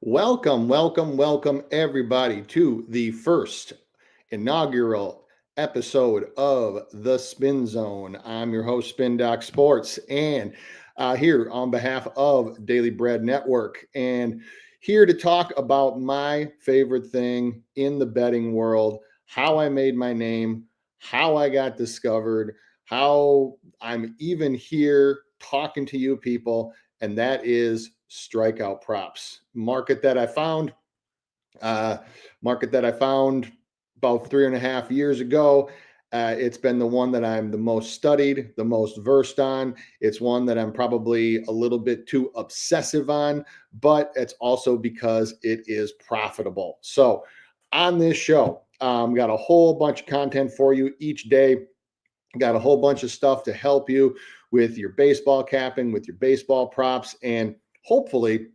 Welcome, everybody, to the first inaugural episode of the Spin Zone. I'm your host, Spin Doc Sports, and here on behalf of Daily Bread Network, and here to talk about my favorite thing in the betting world, how I made my name, how I got discovered, how I'm even here talking to you people, and that is strikeout props. Uh, market that I found about 3.5 years ago. It's been the one that I'm the most studied, the most versed on. It's one that I'm probably a little bit too obsessive on, but it's also because it is profitable. So, on this show, got a whole bunch of content for you each day. Got a whole bunch of stuff to help you with your baseball capping, with your baseball props, and hopefully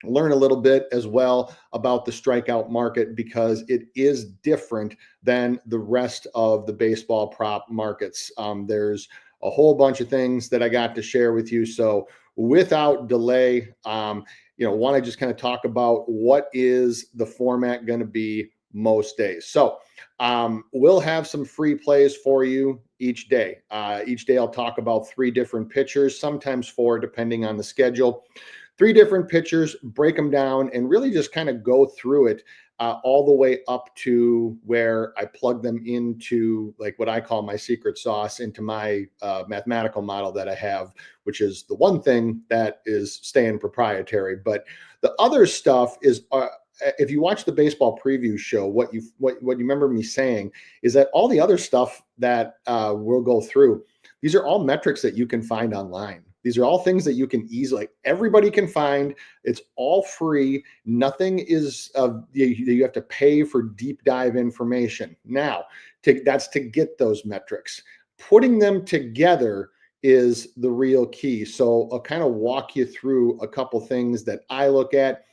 learn a little bit as well about the strikeout market because it is different than the rest of the baseball prop markets. There's a whole bunch of things that I got to share with you. So without delay, want to just kind of talk about what is the format going to be most days. So we'll have some free plays for you each day. Each day I'll talk about 3 different pitchers, sometimes 4, depending on the schedule. 3 different pitchers, break them down, and really just kind of go through it all the way up to where I plug them into like what I call my secret sauce into my mathematical model that I have, which is the one thing that is staying proprietary. But the other stuff is if you watch the baseball preview show, what you remember me saying is that all the other stuff that we'll go through, these are all metrics that you can find online. These are all things that you can easily, everybody can find. It's all free. Nothing is, you have to pay for deep dive information. Now, that's to get those metrics. Putting them together is the real key. So I'll kind of walk you through a couple things that I look at,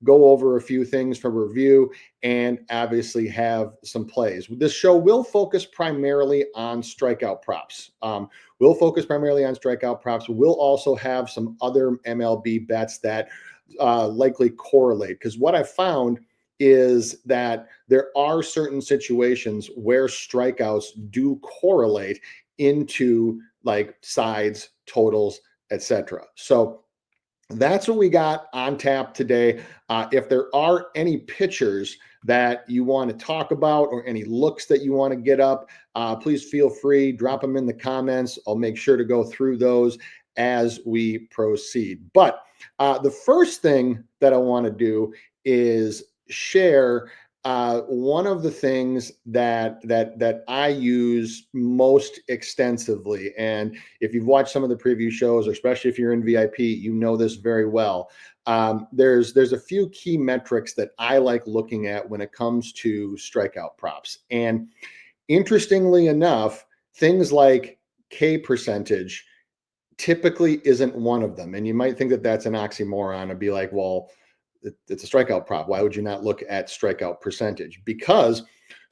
go over a few things for review, and obviously have some plays. This show will focus primarily on strikeout props. We'll focus primarily on strikeout props. We'll also have some other MLB bets that likely correlate, because what I found is that there are certain situations where strikeouts do correlate into like sides, totals, etc. So that's what we got on tap today. If there are any pitchers that you want to talk about or any looks that you want to get up, please feel free, drop them in the comments. I'll make sure to go through those as we proceed. But the first thing that I want to do is share one of the things that I use most extensively. And if you've watched some of the preview shows, or especially if you're in VIP, you know this very well. There's a few key metrics that I like looking at when it comes to strikeout props. And interestingly enough, things like K percentage typically isn't one of them. And you might think that that's an oxymoron and be like, well, it's a strikeout prop. Why would you not look at strikeout percentage? Because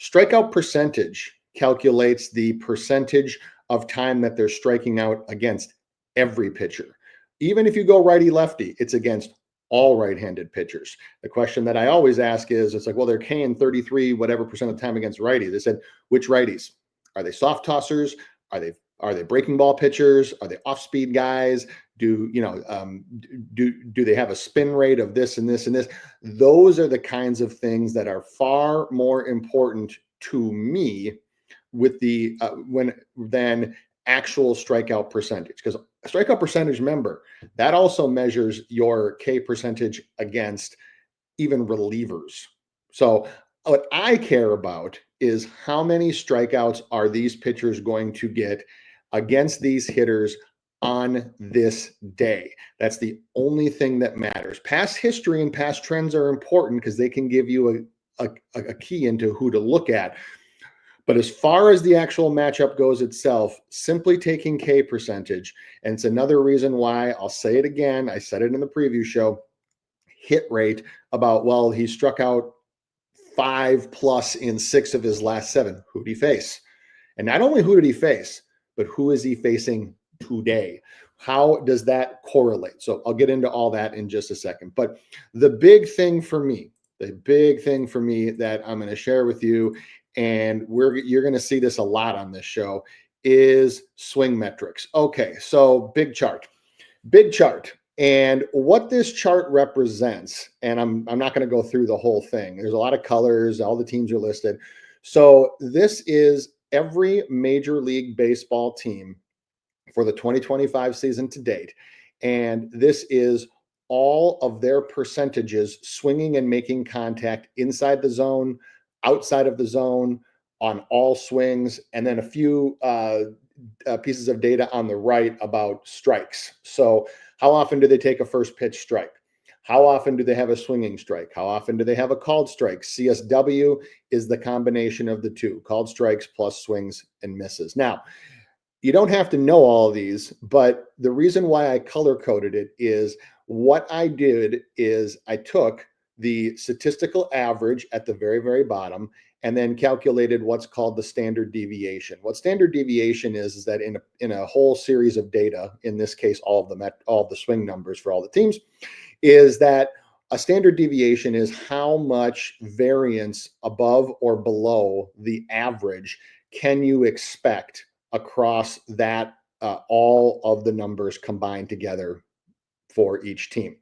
strikeout percentage calculates the percentage of time that they're striking out against every pitcher. Even if you go righty lefty, it's against all right-handed pitchers. The question that I always ask is, it's like, well, they're K'ing 33 whatever percent of the time against righties. They said, which righties? Are they soft tossers? Are they breaking ball pitchers? Are they off-speed guys? Do they have a spin rate of this and this and this? Those are the kinds of things that are far more important to me with the than actual strikeout percentage, because strikeout percentage, remember, that also measures your K percentage against even relievers. So what I care about is how many strikeouts are these pitchers going to get against these hitters on this day. That's the only thing that matters. Past history and past trends are important because they can give you a key into who to look at. But as far as the actual matchup goes itself, simply taking K percentage, and it's another reason why, I'll say it again, I said it in the preview show, hit rate about, well, he struck out 5+ in 6 of his last 7. Who did he face? And not only who did he face, but who is he facing today? How does that correlate? So I'll get into all that in just a second. But the big thing for me, that I'm going to share with you, and you're going to see this a lot on this show, is swing metrics. Okay, so big chart. And what this chart represents, and I'm not going to go through the whole thing. There's a lot of colors, all the teams are listed. So this is every Major League Baseball team for the 2025 season to date. And this is all of their percentages swinging and making contact inside the zone, outside of the zone, on all swings, and then a few pieces of data on the right about strikes. So, how often do they take a first pitch strike? How often do they have a swinging strike? How often do they have a called strike? CSW is the combination of the two, called strikes plus swings and misses. Now, you don't have to know all of these, but the reason why I color coded it is what I did is I took the statistical average at the very, very bottom and then calculated what's called the standard deviation. What standard deviation is that in a whole series of data, in this case, all of the swing numbers for all the teams, is that a standard deviation is how much variance above or below the average can you expect across that all of the numbers combined together for each team.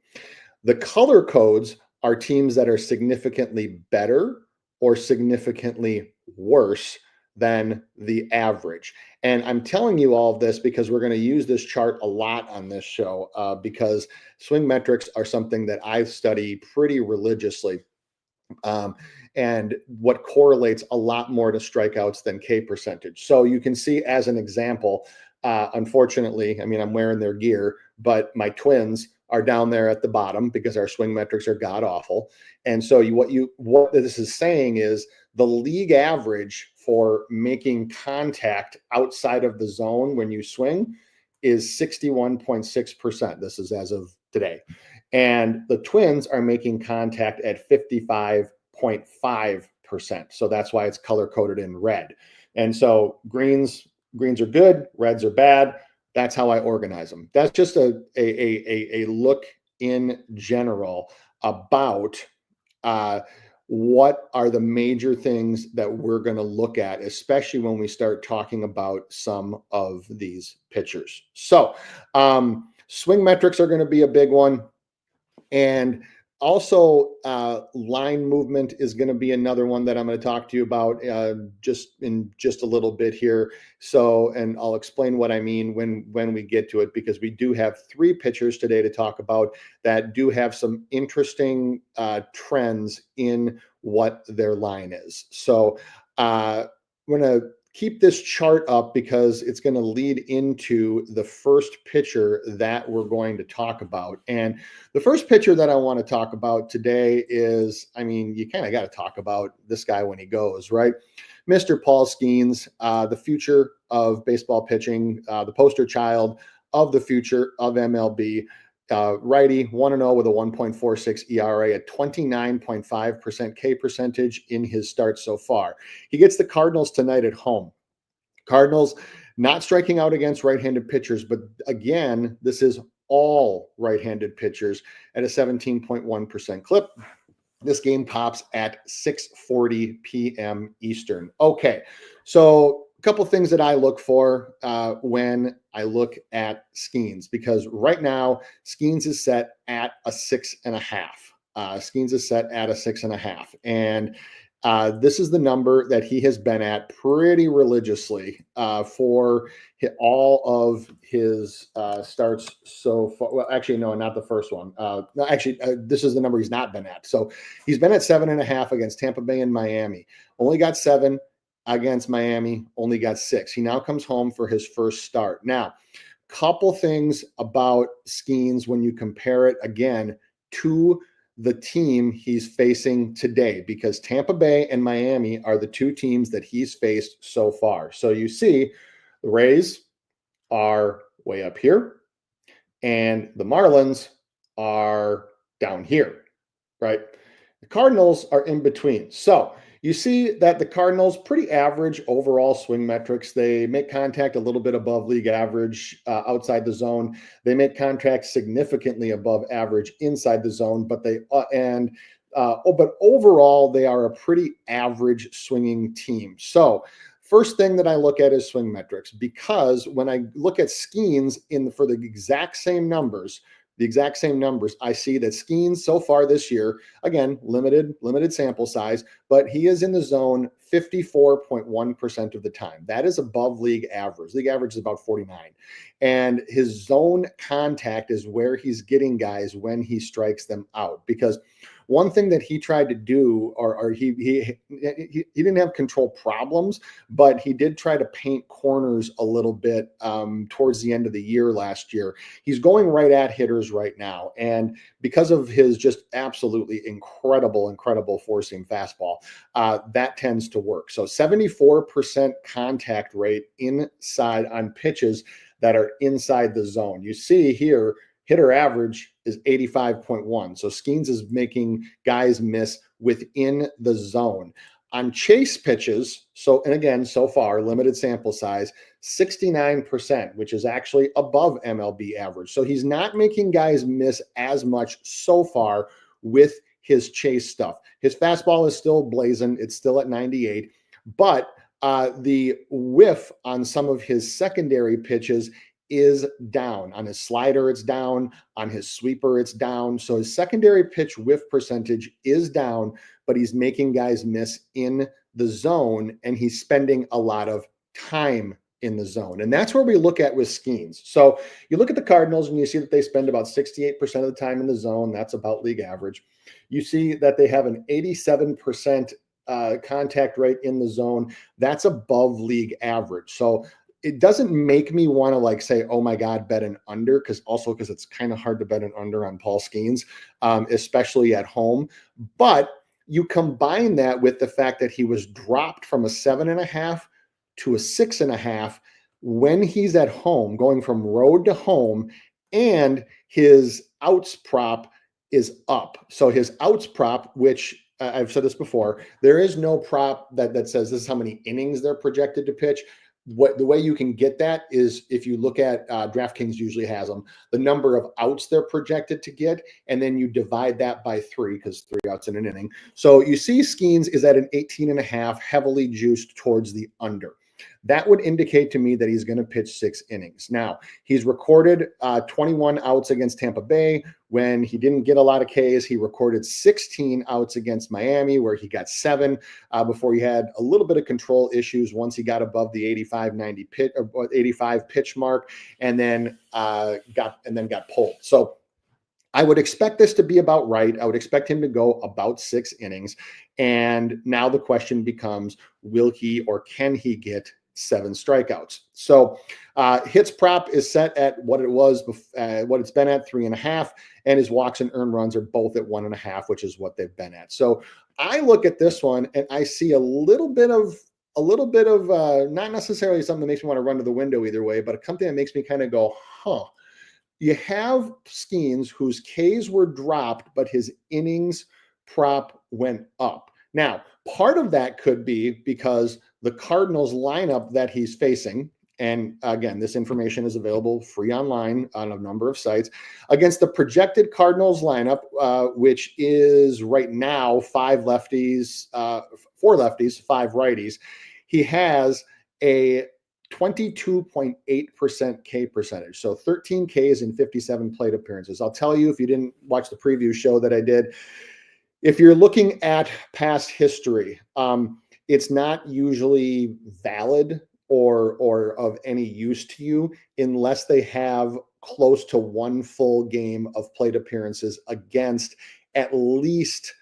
The color codes are teams that are significantly better or significantly worse than the average. And I'm telling you all of this because we're going to use this chart a lot on this show because swing metrics are something that I study pretty religiously. And what correlates a lot more to strikeouts than K percentage. So you can see as an example, unfortunately, I mean, I'm wearing their gear, but my Twins are down there at the bottom because our swing metrics are god awful. And so what this is saying is the league average for making contact outside of the zone when you swing is 61.6%. This is as of today. And the Twins are making contact at 55.5%. So that's why it's color coded in red. And so greens are good, reds are bad. That's how I organize them. That's just a look in general about what are the major things that we're going to look at, especially when we start talking about some of these pitchers. So swing metrics are going to be a big one. And also, line movement is going to be another one that I'm going to talk to you about just a little bit here. So, and I'll explain what I mean when we get to it, because we do have three pitchers today to talk about that do have some interesting trends in what their line is. So, I'm going to keep this chart up because it's going to lead into the first pitcher that we're going to talk about. And the first pitcher that I want to talk about today is, I mean, you kind of got to talk about this guy when he goes, right? Mr. Paul Skenes, the future of baseball pitching, the poster child of the future of MLB. Righty, 1-0 with a 1.46 ERA, a 29.5% K percentage in his start so far. He gets the Cardinals tonight at home. Cardinals not striking out against right-handed pitchers, but again, this is all right-handed pitchers at a 17.1% clip. This game pops at 6:40 p.m. Eastern. Okay, so a couple things that I look for when I look at Skenes, because right now Skenes is set at a 6.5. Skenes is set at a 6.5, and this is the number that he has been at pretty religiously for all of his starts so far. Well, actually, no, not the first one. This is the number he's not been at. So he's been at 7.5 against Tampa Bay and Miami. Only got 7 against Miami. Only got 6. He now comes home for his first start. Now, couple things about Skenes when you compare it again to the team he's facing today, because Tampa Bay and Miami are the two teams that he's faced so far. So you see the Rays are way up here and the Marlins are down here, right? The Cardinals are in between. So You see that the Cardinals pretty average overall swing metrics. They make contact a little bit above league average outside the zone. They make contact significantly above average inside the zone, but but overall they are a pretty average swinging team. So first thing that I look at is swing metrics, because when I look at Skeens for the exact same numbers, I see that Skeens so far this year, again, limited sample size, but he is in the zone 54.1% of the time. That is above league average. League average is about 49. And his zone contact is where he's getting guys when he strikes them out. Because one thing that he tried to do, or he didn't have control problems, but he did try to paint corners a little bit towards the end of the year last year. He's going right at hitters right now, and because of his just absolutely incredible four-seam fastball, that tends to work. So 74% contact rate inside on pitches that are inside the zone. You see here, hitter average is 85.1. So Skeens is making guys miss within the zone. On chase pitches, and again, so far, limited sample size, 69%, which is actually above MLB average. So he's not making guys miss as much so far with his chase stuff. His fastball is still blazing. It's still at 98, but the whiff on some of his secondary pitches is down. On his slider, it's down. On his sweeper, it's down. So his secondary pitch whiff percentage is down, but he's making guys miss in the zone, and he's spending a lot of time in the zone. And that's where we look at with Skeens. So you look at the Cardinals and you see that they spend about 68% of the time in the zone. That's about league average. You see that they have an 87% contact rate in the zone. That's above league average. So it doesn't make me want to say, oh my God, bet an under, because it's kind of hard to bet an under on Paul Skeens, especially at home. But you combine that with the fact that he was dropped from a 7.5 to a 6.5 when he's at home, going from road to home, and his outs prop is up. So his outs prop, which I've said this before, there is no prop that says this is how many innings they're projected to pitch. The way you can get that is if you look at DraftKings usually has them, the number of outs they're projected to get, and then you divide that by 3, because 3 outs in an inning. So you see Skeens is at an 18.5, heavily juiced towards the under. That would indicate to me that he's going to pitch 6 innings. Now, he's recorded 21 outs against Tampa Bay. When he didn't get a lot of Ks, he recorded 16 outs against Miami, where he got 7 before he had a little bit of control issues once he got above the 85-90 pitch or 85 pitch mark, and then got pulled. So I would expect this to be about right. I would expect him to go about 6 innings. And now the question becomes, will he or can he get 7 strikeouts? So hits prop is set at what it's been at, 3.5, and his walks and earned runs are both at 1.5, which is what they've been at. So I look at this one and I see a little bit of not necessarily something that makes me want to run to the window either way, but something that makes me kind of go, huh. You have Skeens whose Ks were dropped, but his innings prop went up. Now, part of that could be because the Cardinals lineup that he's facing, and again, this information is available free online on a number of sites, against the projected Cardinals lineup, which is right now 4 lefties, 5 righties. He has a 22.8% K percentage. So 13 Ks in 57 plate appearances. I'll tell you, if you didn't watch the preview show that I did, if you're looking at past history, it's not usually valid or of any use to you unless they have close to 1 full game of plate appearances against at least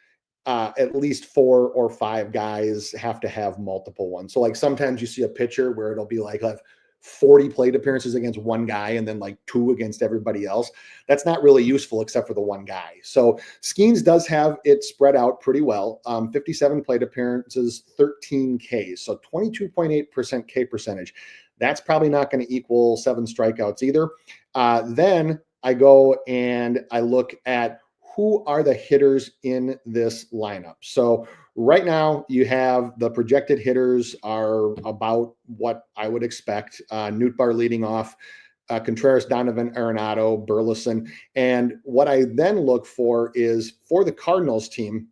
4 or 5 guys have to have multiple ones. So sometimes you see a pitcher where it'll be have 40 plate appearances against 1 guy and then 2 against everybody else. That's not really useful except for the 1 guy. So Skeens does have it spread out pretty well. 57 plate appearances, 13 Ks. So 22.8% K percentage. That's probably not going to equal 7 strikeouts either. Then I go and I look at who are the hitters in this lineup. So right now you have the projected hitters are about what I would expect. Nootbaar leading off, Contreras, Donovan, Arenado, Burleson. And what I then look for is for the Cardinals team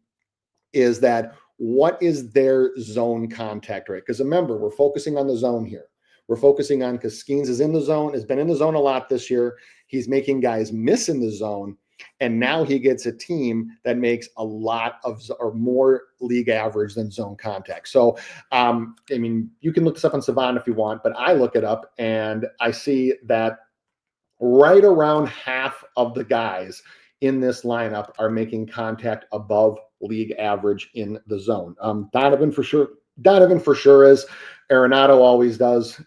is that what is their zone contact rate? Because remember, we're focusing on the zone here. We're focusing on because Skeens is in the zone, has been in the zone a lot this year. He's making guys miss in the zone. And now he gets a team that makes a lot of or more league average than zone contact. So, I mean, you can look this up on Savant if you want, but I look it up and I see that right around half of the guys in this lineup are making contact above league average in the zone. Donovan for sure. Donovan for sure is. Arenado always does.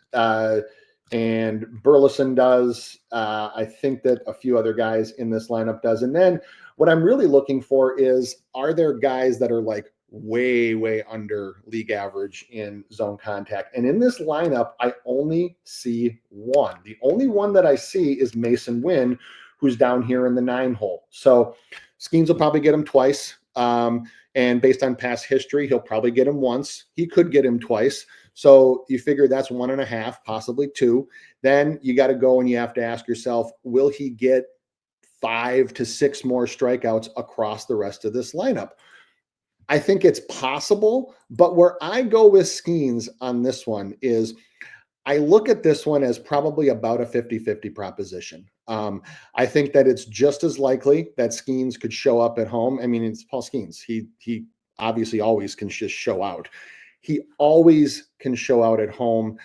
And Burleson does. I think that a few other guys in this lineup does. And then what I'm really looking for is, are there guys that are like way under league average in zone contact? And in this lineup, I only see one. The only one that I see is Mason Wynn, who's down here in the 9 hole. So Skeens will probably get him twice. And based on past history, he'll probably get him once. He could get him twice. So you figure that's 1.5, possibly 2. Then you got to go and you have to ask yourself, will he get 5 to 6 more strikeouts across the rest of this lineup? I think it's possible, but where I go with Skeens on this one is I look at this one as probably about a 50-50 proposition. I think that it's just as likely that Skeens could show up at home. I mean, it's Paul Skeens. He obviously always can just show out. He always can show out at home.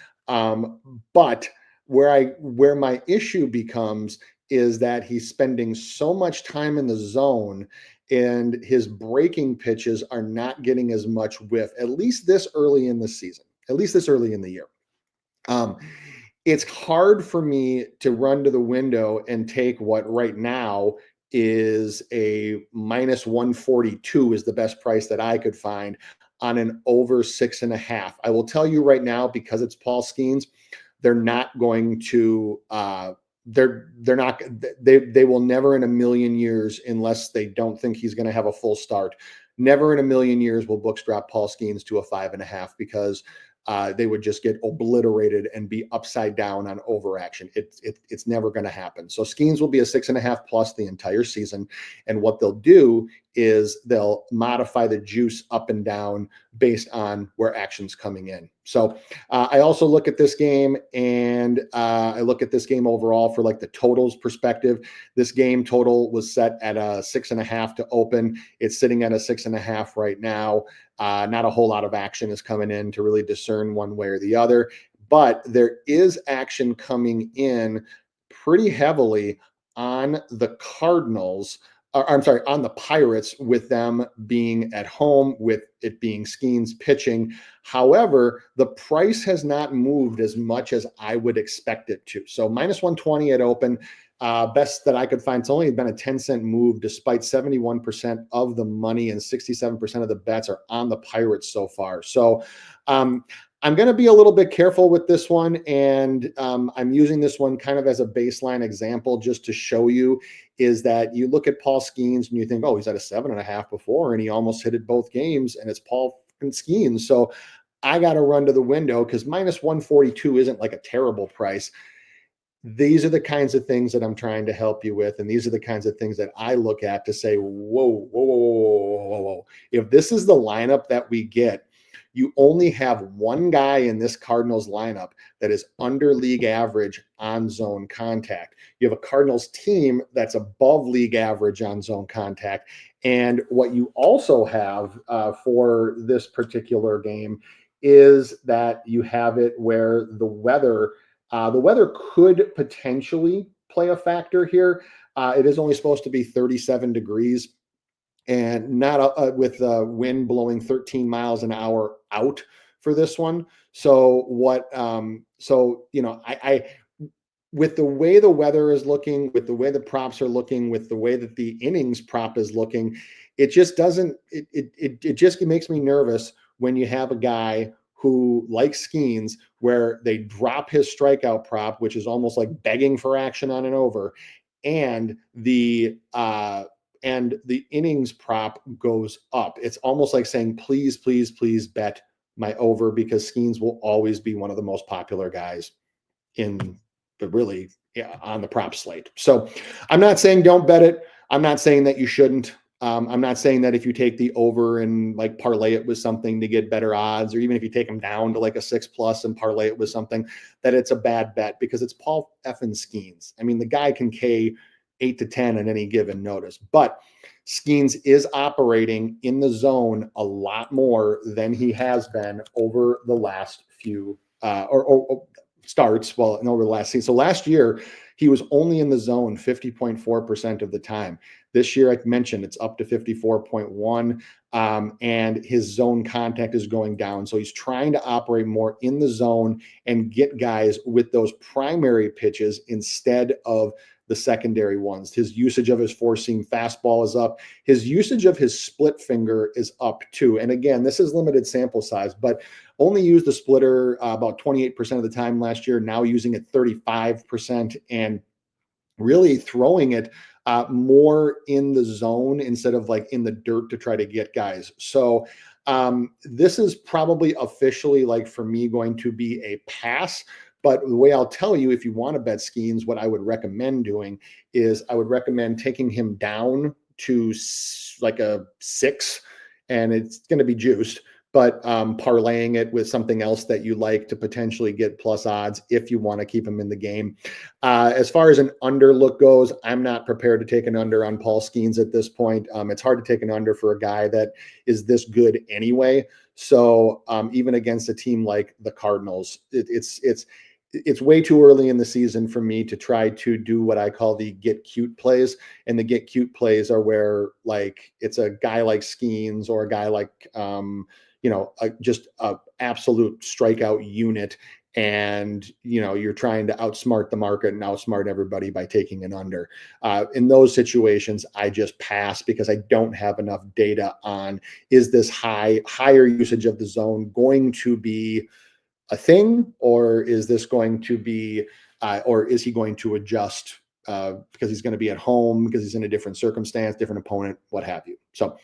But where my issue becomes is that he's spending so much time in the zone and his breaking pitches are not getting as much whiff, at least this early in the season, at least this early in the year. It's hard for me to run to the window and take what right now is a minus 142 is the best price that I could find on an over 6.5. I will tell you right now, because it's Paul Skeens, they're not going to they will never in a million years, unless they don't think he's going to have a full start, never in a million years will books drop Paul Skeens to a 5.5, because they would just get obliterated and be upside down on overaction. It's never going to happen. So Skeens will be a 6.5 plus the entire season. And what they'll do is they'll modify the juice up and down based on where action's coming in. So I also look at this game and I look at this game overall for like the totals perspective. This game total was set at a 6.5 to open. It's sitting at a 6.5 right now. Not a whole lot of action is coming in to really discern one way or the other, but there is action coming in pretty heavily on the Cardinals. I'm sorry, on the Pirates, with them being at home, with it being Skeens pitching. However, the price has not moved as much as I would expect it to. So minus 120 at open. Best that I could find. It's only been a 10-cent move, despite 71% of the money and 67% of the bets are on the Pirates so far. So I'm going to be a little bit careful with this one. And I'm using this one kind of as a baseline example just to show you is that you look at Paul Skeens and you think, oh, he's at a 7.5 before and he almost hit it both games, and it's Paul Skeens. So I got to run to the window because minus 142 isn't like a terrible price. These are the kinds of things that I'm trying to help you with. And these are the kinds of things that I look at to say, whoa. If this is the lineup that we get, you only have one guy in this Cardinals lineup that is under league average on zone contact. You have a Cardinals team that's above league average on zone contact. And what you also have for this particular game is that you have it where the weather could potentially play a factor here. It is only supposed to be 37 degrees and not with the wind blowing 13 miles an hour out for this one. So I with the way the weather is looking, with the way the props are looking, with the way that the innings prop is looking, it just doesn't, it just makes me nervous when you have a guy who likes Skeens, where they drop his strikeout prop, which is almost like begging for action on an over, and the and the innings prop goes up. It's almost like saying, please, please, please bet my over, because Skeens will always be one of the most popular guys in the really on the prop slate. So I'm not saying don't bet it. I'm not saying that you shouldn't. I'm not saying that if you take the over and like parlay it with something to get better odds, or even if you take them down to like a 6+ and parlay it with something, that it's a bad bet, because it's Paul effing Skeens. I mean, the guy can K 8 to 10 on any given notice, but Skeens is operating in the zone a lot more than he has been over the last few or starts, well, and over the last season. So last year, he was only in the zone 50.4% of the time. This year, I mentioned it's up to 54.1, and his zone contact is going down. So he's trying to operate more in the zone and get guys with those primary pitches instead of the secondary ones. His usage of his four-seam fastball is up. His usage of his split finger is up too. And again, this is limited sample size, but only used the splitter about 28% of the time last year, now using it 35%, and really throwing it more in the zone instead of like in the dirt to try to get guys. So this is probably officially, like, for me, going to be a pass. But the way I'll tell you, if you want to bet Skeens, what I would recommend doing is I would recommend taking him down to like a 6, and it's going to be juiced, but parlaying it with something else that you like to potentially get plus odds if you want to keep him in the game. As far as an under look goes, I'm not prepared to take an under on Paul Skeens at this point. It's hard to take an under for a guy that is this good anyway. So even against a team like the Cardinals, it's way too early in the season for me to try to do what I call the get cute plays. And the get cute plays are where, like, it's a guy like Skeens or a guy like, just a absolute strikeout unit. And, you're trying to outsmart the market and outsmart everybody by taking an under. In those situations, I just pass, because I don't have enough data on, is this higher usage of the zone going to be a thing, or is this going to be, or is he going to adjust because he's going to be at home, because he's in a different circumstance, different opponent, what have you. So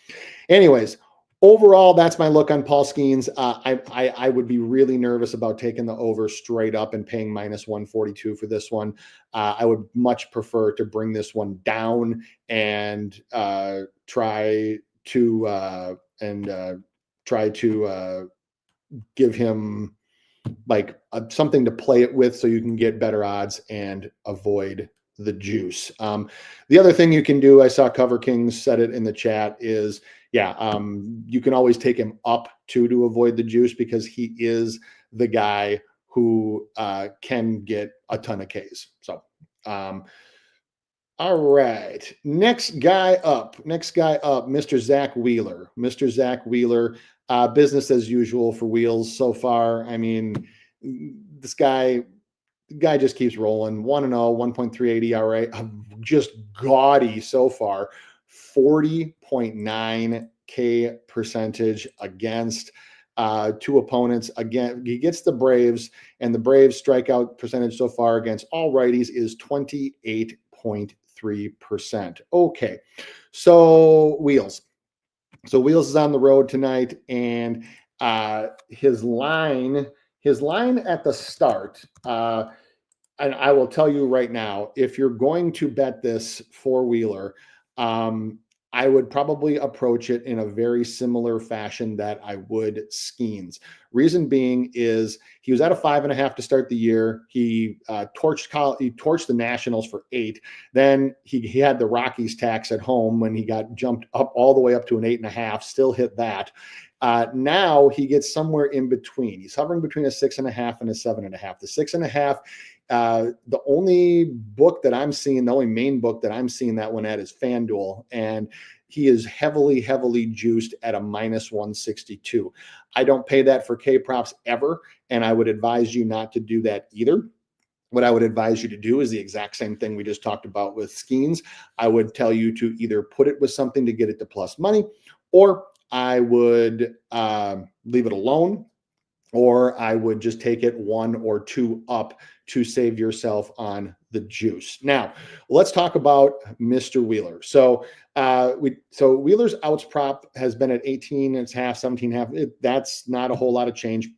anyways, overall, that's my look on Paul Skeens. I would be really nervous about taking the over straight up and paying -142 for this one. I would much prefer to bring this one down and try to give him like something to play it with, so you can get better odds and avoid the juice. The other thing you can do, I saw Cover Kings said it in the chat, is you can always take him up to avoid the juice, because he is the guy who can get a ton of Ks. So all right, next guy up, Mr. Zach Wheeler. Business as usual for Wheels so far. I mean, this guy just keeps rolling. 1-0, 1.38 ERA, just gaudy so far. 40.9 K percentage against two opponents. Again, he gets the Braves, and the Braves strikeout percentage so far against all righties is 28.3%. Okay, so Wheels. So Wheels is on the road tonight, and his line at the start, and I will tell you right now, if you're going to bet this for Wheeler, I would probably approach it in a very similar fashion that I would Skeens. Reason being is he was at a 5.5 to start the year. He torched the Nationals for 8. Then he had the Rockies tax at home when he got jumped up all the way up to an 8.5. Still hit that. Now he gets somewhere in between. He's hovering between a 6.5 and a 7.5. The 6.5. The only book that I'm seeing, the only main book that I'm seeing that one at is FanDuel, and he is heavily juiced at a -162. I don't pay that for K props ever, and I would advise you not to do that either. What I would advise you to do is the exact same thing we just talked about with Skeens. I would tell you to either put it with something to get it to plus money, or I would leave it alone, or I would just take it 1 or 2 up to save yourself on the juice. Now, let's talk about Mr. Wheeler. So Wheeler's outs prop has been at 18 and a half, 17 and a half. That's not a whole lot of change.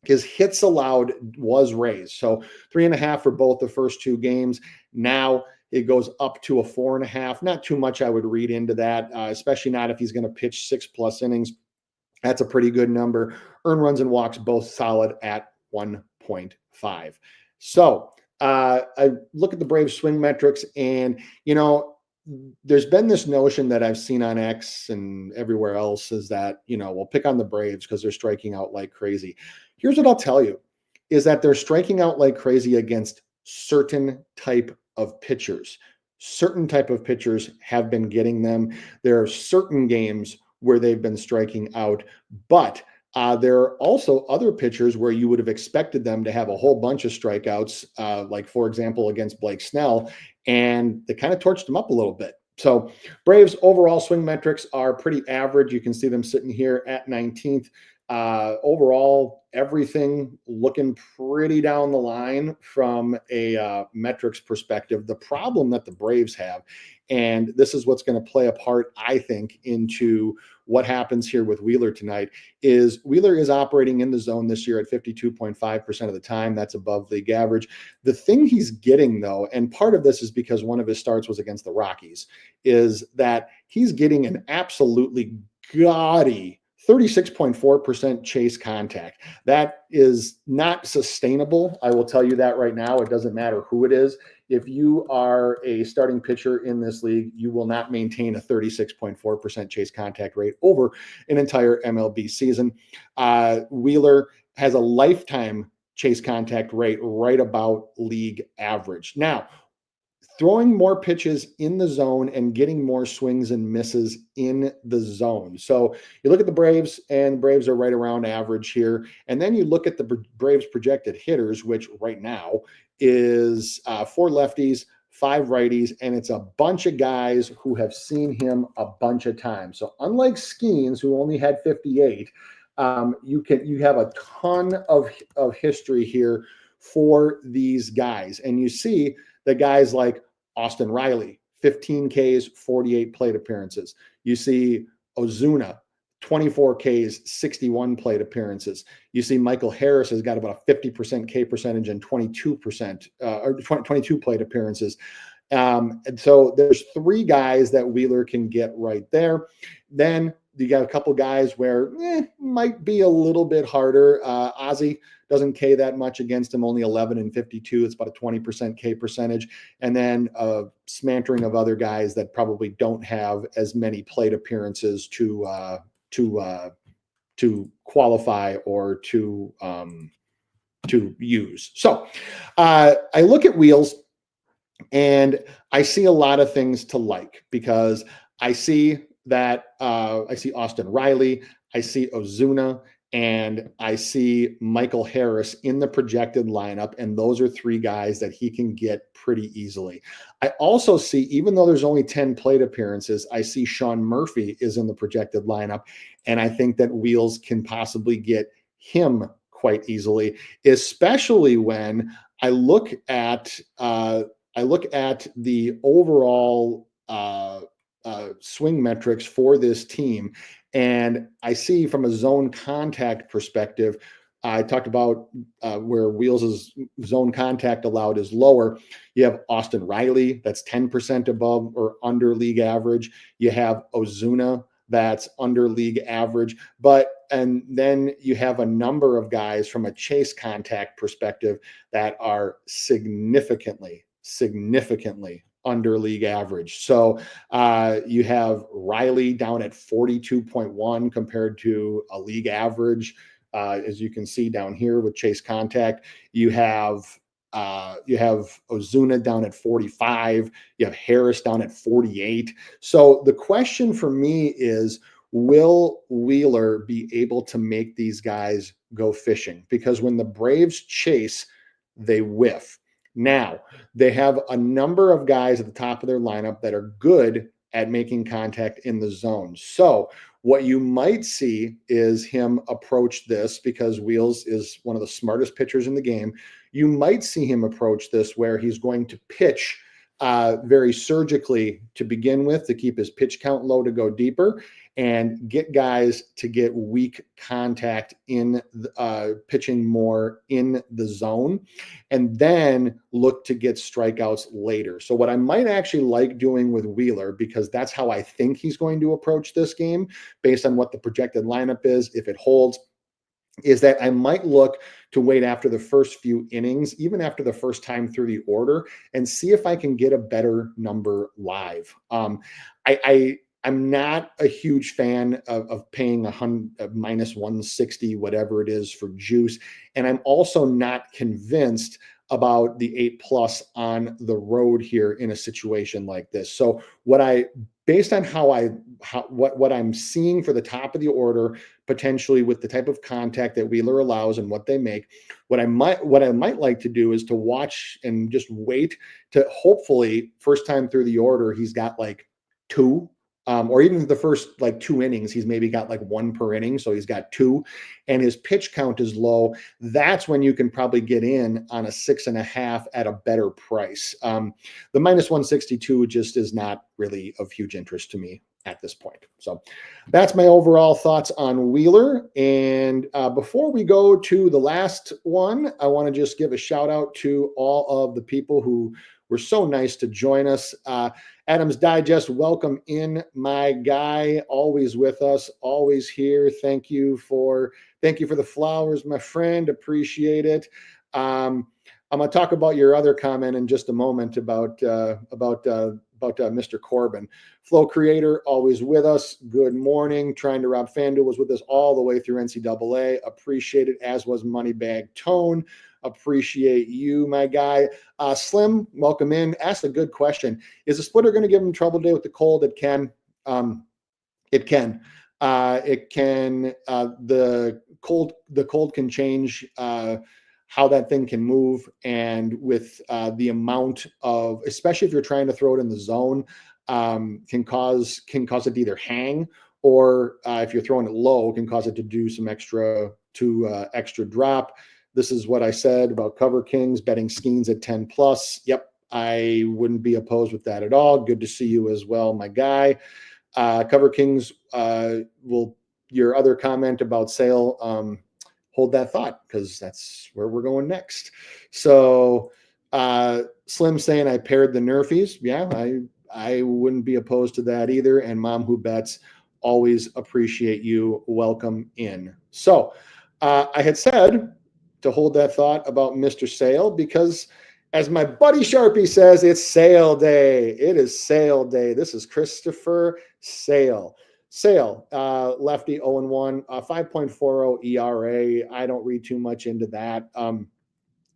His hits allowed was raised. So 3.5 for both the first two games. Now it goes up to a 4.5. Not too much I would read into that, especially not if he's going to pitch 6+ innings. That's a pretty good number. Earned runs and walks both solid at 1.5. So I look at the Braves swing metrics, and there's been this notion that I've seen on X and everywhere else is that we'll pick on the Braves because they're striking out like crazy. Here's what I'll tell you is that they're striking out like crazy against certain type of pitchers. Certain type of pitchers have been getting them. There are certain games where they've been striking out, but there are also other pitchers where you would have expected them to have a whole bunch of strikeouts, like, for example, against Blake Snell, and they kind of torched him up a little bit. So Braves overall swing metrics are pretty average. You can see them sitting here at 19th. Overall, everything looking pretty down the line from a metrics perspective. The problem that the Braves have, and this is what's going to play a part, I think, into what happens here with Wheeler tonight, is Wheeler is operating in the zone this year at 52.5% of the time. That's above league average. The thing he's getting, though, and part of this is because one of his starts was against the Rockies, is that he's getting an absolutely gaudy 36.4% chase contact. That is not sustainable. I will tell you that right now. It doesn't matter who it is. If you are a starting pitcher in this league, you will not maintain a 36.4% chase contact rate over an entire MLB season. Wheeler has a lifetime chase contact rate right about league average. Now, throwing more pitches in the zone and getting more swings and misses in the zone. So you look at the Braves, and the Braves are right around average here. And then you look at the Braves projected hitters, which right now is 4 lefties, 5 righties, and it's a bunch of guys who have seen him a bunch of times. So unlike Skeens, who only had 58, you have a ton of history here for these guys. And you see the guys like Austin Riley, 15 Ks, 48 plate appearances. You see Ozuna, 24 Ks, 61 plate appearances. You see Michael Harris has got about a 50% K percentage and 22% or 22 plate appearances. And so there's 3 guys that Wheeler can get right there. Then you got a couple guys where might be a little bit harder. Ozzy doesn't K that much against him, only 11 and 52. It's about a 20% K percentage. And then a smattering of other guys that probably don't have as many plate appearances to qualify or to use. So I look at Wheels and I see a lot of things to like, because I see that I see Austin Riley, I see Ozuna, and I see Michael Harris in the projected lineup, and those are 3 guys that he can get pretty easily. I also see, even though there's only 10 plate appearances, I see Sean Murphy is in the projected lineup, and I think that Wheels can possibly get him quite easily, especially when I look at the overall swing metrics for this team. And I see from a zone contact perspective, I talked about where Wheels' zone contact allowed is lower. You have Austin Riley, that's 10% above or under league average. You have Ozuna, that's under league average. And then you have a number of guys from a chase contact perspective that are significantly under league average. So you have Riley down at 42.1 compared to a league average. As you can see down here with chase contact, you have Ozuna down at 45. You have Harris down at 48. So the question for me is, will Wheeler be able to make these guys go fishing? Because when the Braves chase, they whiff. Now, they have a number of guys at the top of their lineup that are good at making contact in the zone. So What you might see is him approach this, because Wheels is one of the smartest pitchers in the game. You might see him approach this where he's going to pitch very surgically to begin with, to keep his pitch count low, to go deeper and get guys to get weak contact in pitching more in the zone, and then look to get strikeouts later. So what I might actually like doing with Wheeler, because that's how I think he's going to approach this game based on what the projected lineup is, if it holds, is that I might look to wait after the first few innings, even after the first time through the order, and see if I can get a better number live. I'm not a huge fan of paying a minus 160, whatever it is, for juice. And I'm also not convinced about the 8+ on the road here in a situation like this. So based on what I'm seeing for the top of the order, potentially with the type of contact that Wheeler allows and what they make, what I might like to do is to watch and just wait to, hopefully first time through the order, he's got like 2. Or even the first like 2 innings, he's maybe got like 1 per inning. So he's got 2 and his pitch count is low. That's when you can probably get in on a 6.5 at a better price. The minus 162 just is not really of huge interest to me at this point. So that's my overall thoughts on Wheeler. And before we go to the last one, I want to just give a shout out to all of the people who were so nice to join us. Adams Digest, welcome in, my guy, always with us, always here. Thank you for the flowers, my friend. Appreciate it. I'm going to talk about your other comment in just a moment about Mr. Corbin. Flow Creator, always with us. Good morning. Trying to Rob FanDuel was with us all the way through NCAA. Appreciate it, as was Moneybag Tone. Appreciate you, my guy. Slim, welcome in. Asked a good question. Is the splitter going to give him trouble today with the cold? It can. It can. It can. The cold can change how that thing can move, and with the amount of, especially if you're trying to throw it in the zone, can cause it to either hang, or if you're throwing it low, can cause it to do some extra drop. This is what I said about Cover Kings betting Skeens at 10+. Yep, I wouldn't be opposed with that at all. Good to see you as well, my guy. Cover Kings, your other comment about Sale, hold that thought, because that's where we're going next. So Slim saying I paired the Nerfies. Yeah, I wouldn't be opposed to that either. And Mom Who Bets, always appreciate you. Welcome in. So I had said to hold that thought about Mr. Sale, because as my buddy Sharpie says, it's sale day. It is sale day. This is Christopher Sale. Lefty 0-1, 5.40 ERA. I don't read too much into that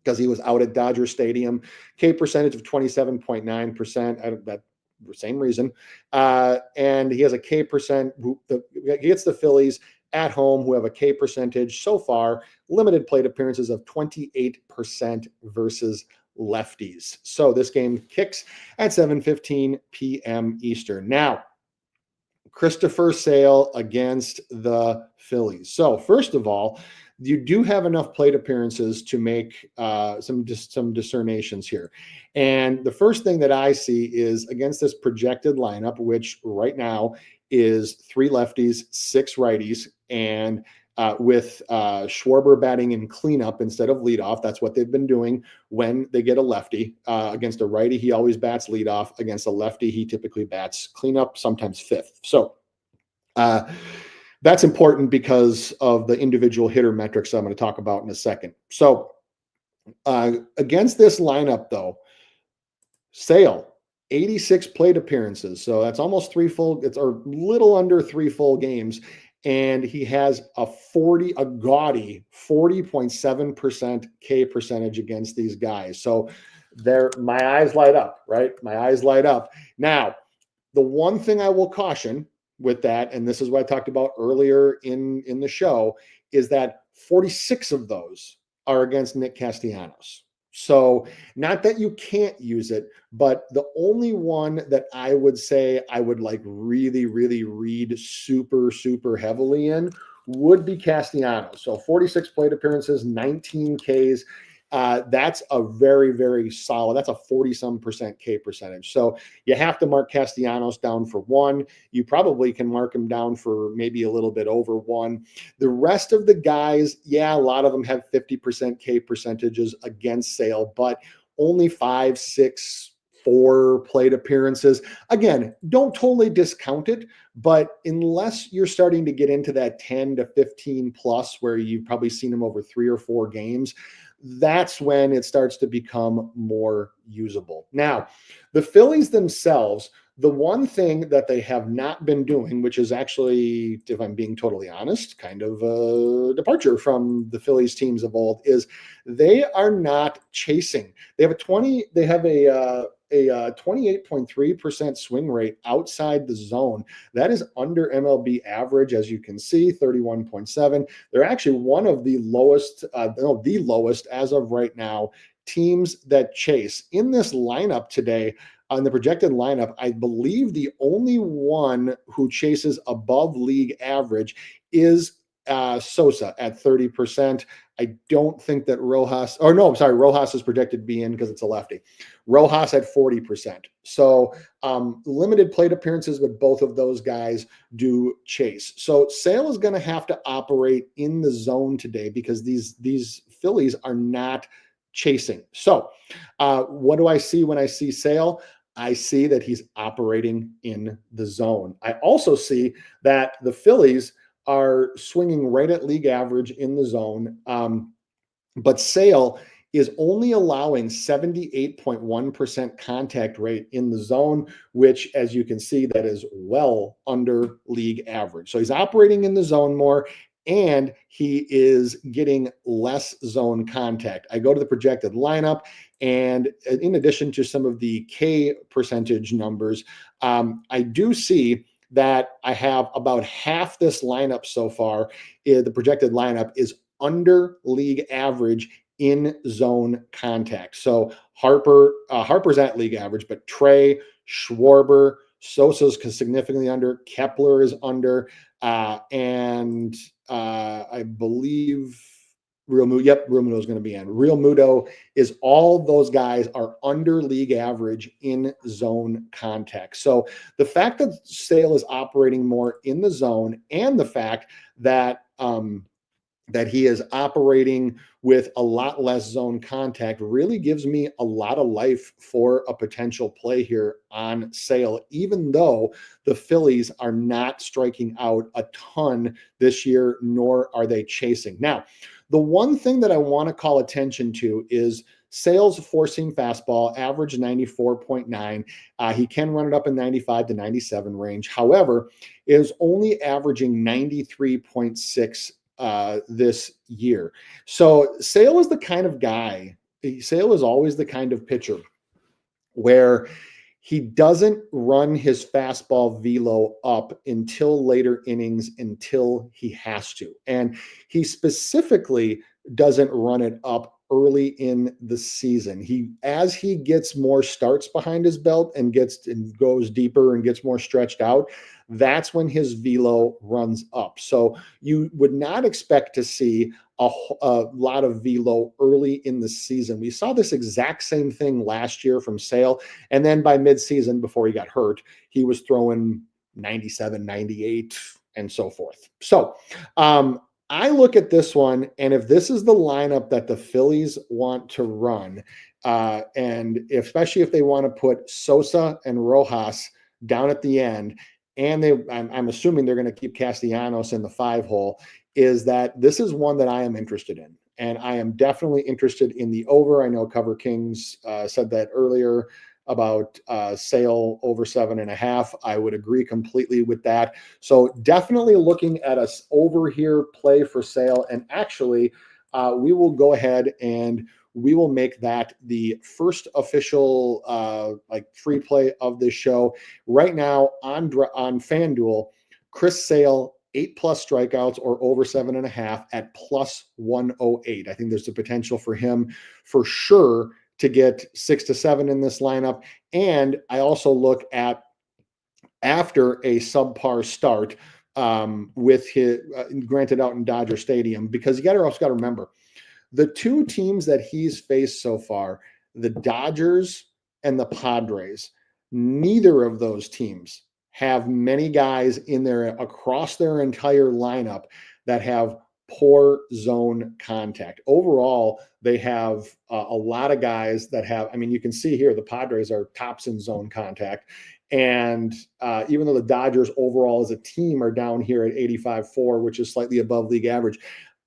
because he was out at Dodger Stadium. K percentage of 27.9%. That same reason. And he has a K percent. He gets the Phillies at home, who have a K percentage so far, limited plate appearances of 28% versus lefties. So this game kicks at 7:15 p.m. Eastern. Now, Christopher Sale against the Phillies. So first of all, you do have enough plate appearances to make some discernations here. And the first thing that I see is against this projected lineup, which right now is 3 lefties, 6 righties, and with Schwarber batting in cleanup instead of leadoff. That's what they've been doing when they get a lefty. Against a righty, he always bats leadoff. Against a lefty, he typically bats cleanup, sometimes 5th. So that's important because of the individual hitter metrics I'm going to talk about in a second. So against this lineup, though, Sale, 86 plate appearances. So that's almost 3 full, it's a little under 3 full games. And he has a gaudy 40.7% K percentage against these guys. So my eyes light up, right? My eyes light up. Now, the one thing I will caution with that, and this is what I talked about earlier in the show, is that 46 of those are against Nick Castellanos. So, not that you can't use it, but the only one that I would say I would like really, really read super, super heavily in would be Castellanos. So, 46 plate appearances, 19 Ks. That's a very, very solid. That's a 40 some percent K percentage. So you have to mark Castellanos down for one. You probably can mark him down for maybe a little bit over one. The rest of the guys, yeah, a lot of them have 50% K percentages against Sale, but only 5, 6, 4 plate appearances. Again, don't totally discount it, but unless you're starting to get into that 10 to 15 plus where you've probably seen them over 3 or 4 games, that's when it starts to become more usable. Now, the Phillies themselves, the one thing that they have not been doing, which is actually, if I'm being totally honest, kind of a departure from the Phillies teams of old, is they are not chasing. They have a 28.3% swing rate outside the zone. That is under MLB average, as you can see, 31.7. They're actually one of the lowest, the lowest as of right now, teams that chase. In this lineup today, on the projected lineup, I believe the only one who chases above league average is Sosa at 30%. I don't think that Rojas, or no, I'm sorry, Rojas is projected to be in because it's a lefty. Rojas at 40%. So limited plate appearances, but both of those guys do chase. So Sale is going to have to operate in the zone today because these Phillies are not chasing. So what do I see when I see Sale? I see that he's operating in the zone. I also see that the Phillies are swinging right at league average in the zone. But Sale is only allowing 78.1% contact rate in the zone, which, as you can see, that is well under league average. So he's operating in the zone more, and he is getting less zone contact. I go to the projected lineup, and in addition to some of the K percentage numbers, I do see that I have about half this lineup so far. The projected lineup is under league average in zone contact. So Harper's at league average, but Trey, Schwarber, Sosa's significantly under, Kepler is under, and I believe Real Muto. Yep, Real Muto is going to be in. Real Muto is all those guys are under league average in zone contact. So the fact that Sale is operating more in the zone, and the fact that that he is operating with a lot less zone contact really gives me a lot of life for a potential play here on Sale, even though the Phillies are not striking out a ton this year, nor are they chasing. Now, the one thing that I want to call attention to is Sale's four-seam fastball, average 94.9. He can run it up in 95 to 97 range. However, is only averaging 93.6 this year. So Sale is the kind of guy, Sale is always the kind of pitcher where he doesn't run his fastball velo up until later innings until he has to. And he specifically doesn't run it up early in the season. As he gets more starts behind his belt and goes deeper and gets more stretched out, that's when his velo runs up. So you would not expect to see a lot of velo early in the season. We saw this exact same thing last year from Sale. And then by midseason, before he got hurt, he was throwing 97, 98, and so forth. So I look at this one, and if this is the lineup that the Phillies want to run, and especially if they want to put Sosa and Rojas down at the end, and I'm assuming they're going to keep Castellanos in the 5 hole, is that this is one that I am interested in. And I am definitely interested in the over. I know Cover Kings said that earlier about Sale over 7.5. I would agree completely with that. So definitely looking at us over here play for Sale. And actually, we will go ahead and we will make that the first official free play of this show. Right now on FanDuel, Chris Sale 8+ strikeouts or over 7.5 at plus 108. I think there's the potential for him for sure to get 6 to 7 in this lineup. And I also look at after a subpar start with his granted out in Dodger Stadium, because you also got to remember the two teams that he's faced so far, the Dodgers and the Padres, neither of those teams have many guys in there across their entire lineup that have poor zone contact. Overall, they have a lot of guys that have, I mean, you can see here the Padres are tops in zone contact. And even though the Dodgers overall as a team are down here at 85.4, which is slightly above league average,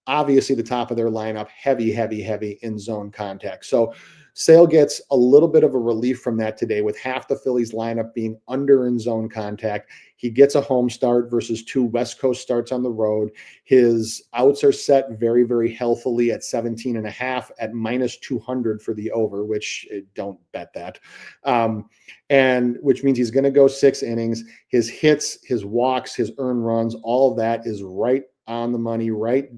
obviously the top of their lineup, heavy in zone contact. So Sale gets a little bit of a relief from that today with half the Phillies lineup being under in zone contact. He gets a home start versus 2 West Coast starts on the road. His outs are set very healthily at 17.5 at minus 200 for the over, which don't bet that. And which means he's going to go 6 innings. His hits, his walks, his earned runs, all of that is right on the money, right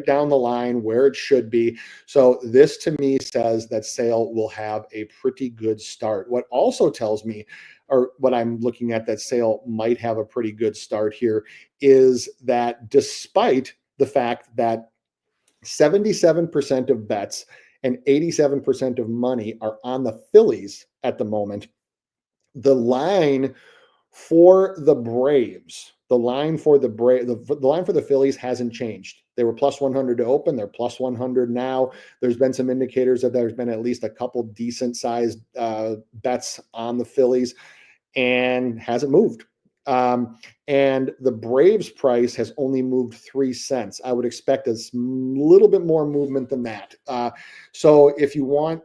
down the line where it should be. So this to me says that Sale will have a pretty good start. What also tells me, or what I'm looking at that Sale might have a pretty good start here, is that despite the fact that 77% of bets and 87% of money are on the Phillies at the moment, the line for the Braves, the line for the Phillies hasn't changed. They were plus 100 to open. They're plus 100 now. There's been some indicators that there's been at least a couple decent sized bets on the Phillies and hasn't moved. And the Braves price has only moved 3 cents. I would expect a little bit more movement than that. So if you want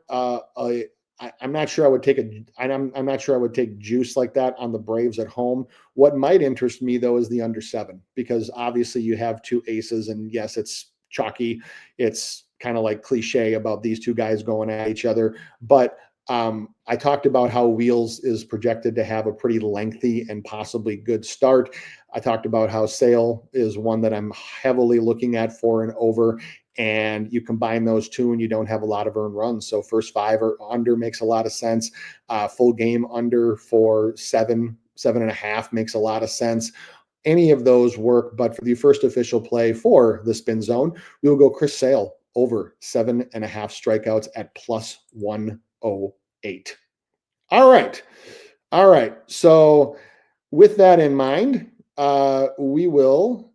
I'm not sure I would take I'm not sure I would take juice like that on the Braves at home. What might interest me though is the under 7, because obviously you have 2 aces, and yes, it's chalky. It's kind of like cliche about these 2 guys going at each other. But I talked about how Wheels is projected to have a pretty lengthy and possibly good start. I talked about how Sale is one that I'm heavily looking at for an over. And you combine those 2 and you don't have a lot of earned runs. So first 5 or under makes a lot of sense. Full game under for 7.5 makes a lot of sense. Any of those work, but for the first official play for the spin zone, we will go Chris Sale over 7.5 strikeouts at plus 108. All right. So with that in mind, we will.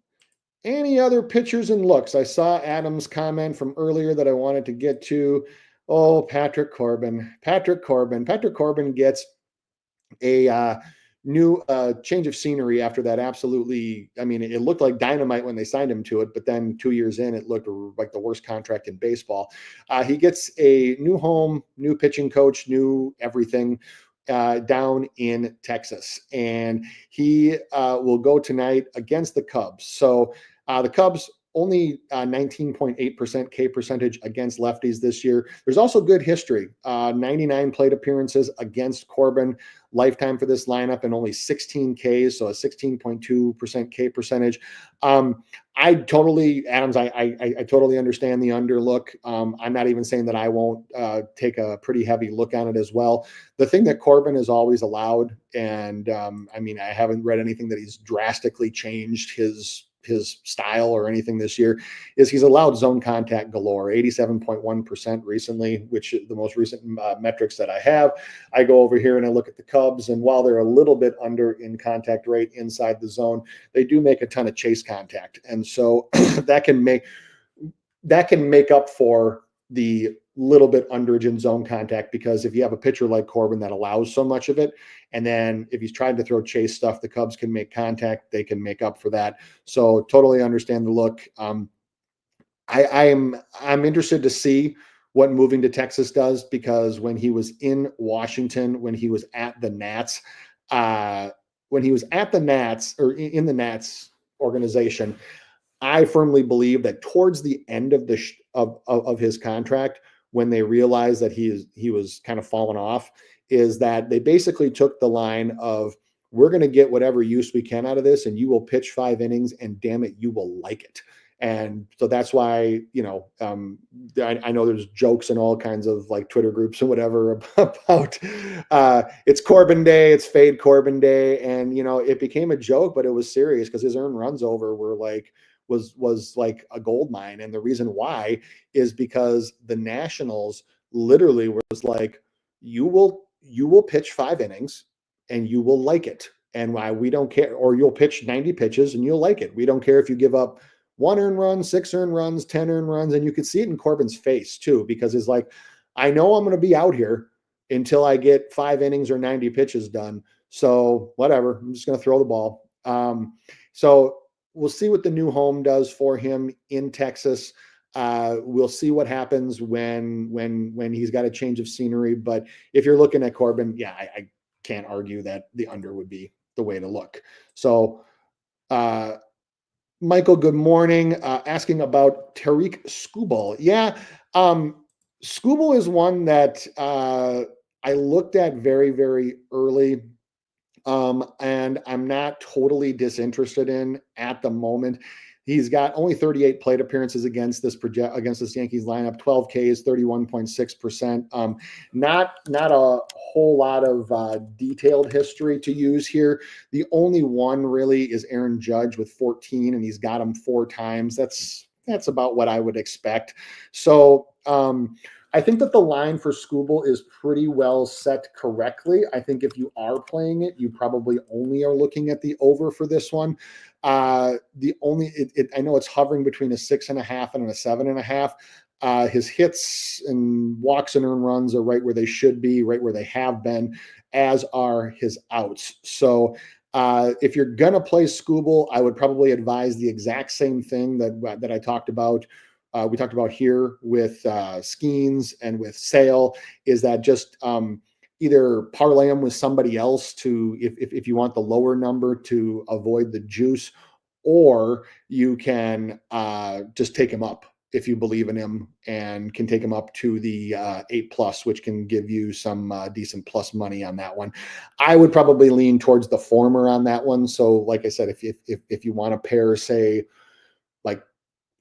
Any other pitchers and looks? I saw Adam's comment from earlier that I wanted to get to. Oh, Patrick Corbin. Patrick Corbin gets a new change of scenery after that. Absolutely. I mean, it looked like dynamite when they signed him to it, but then 2 years in, it looked like the worst contract in baseball. He gets a new home, new pitching coach, new everything. Down in Texas, and he will go tonight against the Cubs. So the Cubs only 19.8% K percentage against lefties this year. There's also good history. 99 plate appearances against Corbin lifetime for this lineup, and only 16 Ks, so a 16.2% K percentage. I totally understand the underlook. I'm not even saying that I won't take a pretty heavy look on it as well. The thing that Corbin has always allowed, and I mean, I haven't read anything that he's drastically changed his style or anything this year, is he's allowed zone contact galore, 87.1% recently, which is the most recent metrics that I have. I go over here and I look at the Cubs, and while they're a little bit under in contact rate inside the zone, they do make a ton of chase contact. And so that can make up for the little bit underage in zone contact, because if you have a pitcher like Corbin that allows so much of it, and then if he's trying to throw chase stuff, the Cubs can make contact, they can make up for that. So totally understand the look. I'm interested to see what moving to Texas does, because when he was in Washington, when he was at the Nats, or in the Nats organization, I firmly believe that towards the end of his contract, when they realized that he was kind of falling off, is that they basically took the line of, we're going to get whatever use we can out of this, and you will pitch 5 innings, and damn it, you will like it. And so that's why, I know there's jokes and all kinds of like Twitter groups and whatever about it's Corbin Day, it's Fade Corbin Day. And, it became a joke, but it was serious because his earned runs over were like, was like a gold mine. And the reason why is because the Nationals literally was like, you will pitch 5 innings and you will like it. And why we don't care, or you'll pitch 90 pitches and you'll like it. We don't care if you give up 1 earned run, 6 earned runs, 10 earned runs. And you could see it in Corbin's face too, because it's like, I know I'm going to be out here until I get 5 innings or 90 pitches done. So whatever, I'm just going to throw the ball. So we'll see what the new home does for him in Texas. We'll see what happens when he's got a change of scenery. But if you're looking at Corbin, yeah, I can't argue that the under would be the way to look. So, Michael, good morning. Asking about Tarik Skubal. Yeah, Skubal is one that I looked at very, very early, and I'm not totally disinterested in at the moment. He's got only 38 plate appearances against this Yankees lineup, 12 Ks, 31.6%. Not a whole lot of detailed history to use here. The only one really is Aaron Judge with 14, and he's got him 4 times. That's about what I would expect. So I think that the line for Skubal is pretty well set correctly. I think if you are playing it, you probably only are looking at the over for this one. I know it's hovering between a 6.5 and a 7.5. His hits and walks and earned runs are right where they should be, right where they have been, as are his outs. So if you're gonna play Skubal, I would probably advise the exact same thing that I talked about. We talked about here with Skeens and with Sale, is that just either parlay them with somebody else to if you want the lower number to avoid the juice, or you can just take him up if you believe in him and can take him up to the 8+, which can give you some decent plus money on that one. I would probably lean towards the former on that one. So like I said, if you want to pair, say, like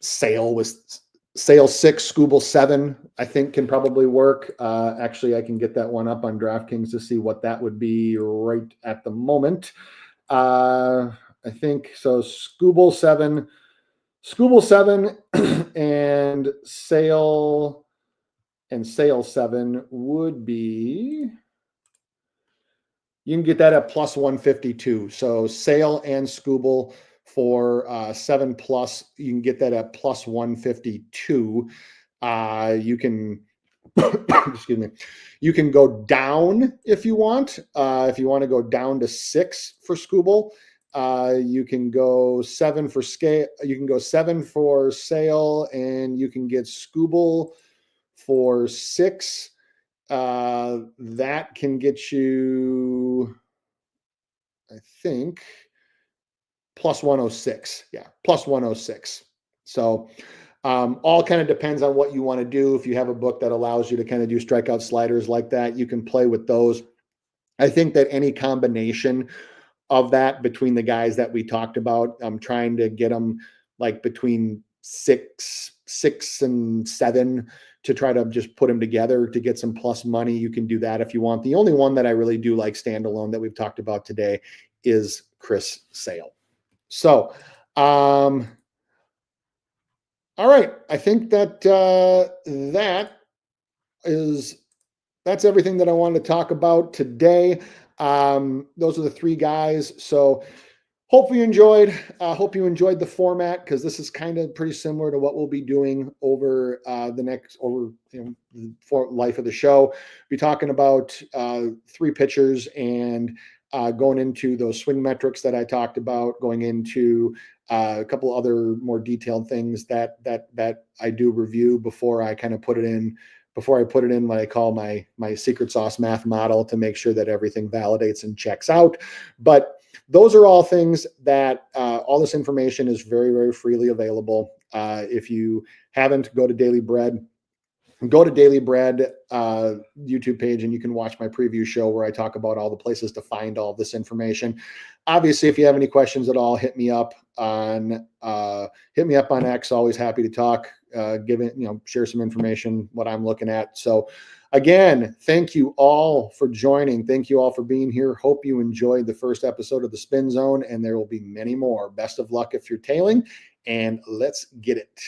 Sale with Sale 6, Skubal 7, I think can probably work. Actually, I can get that one up on DraftKings to see what that would be right at the moment. I think so. Skubal 7, and Sale 7 would be. You can get that at plus 152. So Sale and Skubal for 7+, you can get that at plus 152. You can, excuse me, you can go down if you want. If you want to go down to 6 for Skubal, you can go 7 for scale. You can go 7 for Sale, and you can get Skubal for 6. That can get you, I think, plus 106. Yeah, plus 106. So all kind of depends on what you want to do. If you have a book that allows you to kind of do strikeout sliders like that, you can play with those. I think that any combination of that between the guys that we talked about, I'm trying to get them like between 6 and 7 to try to just put them together to get some plus money. You can do that if you want. The only one that I really do like standalone that we've talked about today is Chris Sale. So, all right. I think that that's everything that I wanted to talk about today. Those are the 3 guys. So hope you enjoyed the format, because this is kind of pretty similar to what we'll be doing over for life of the show. Be talking about 3 pitchers and going into those swing metrics that I talked about, going into a couple other more detailed things that I do review before I kind of put it in what I call my secret sauce math model to make sure that everything validates and checks out. But those are all things that all this information is very, very freely available. If you haven't, go to Daily Bread. go to Daily Bread YouTube page and you can watch my preview show where I talk about all the places to find all this information. Obviously, if you have any questions at all, hit me up on X. Always happy to talk, share some information, what I'm looking at. So again, thank you all for joining. Thank you all for being here. Hope you enjoyed the first episode of the Spin Zone, and there will be many more. Best of luck if you're tailing, and let's get it.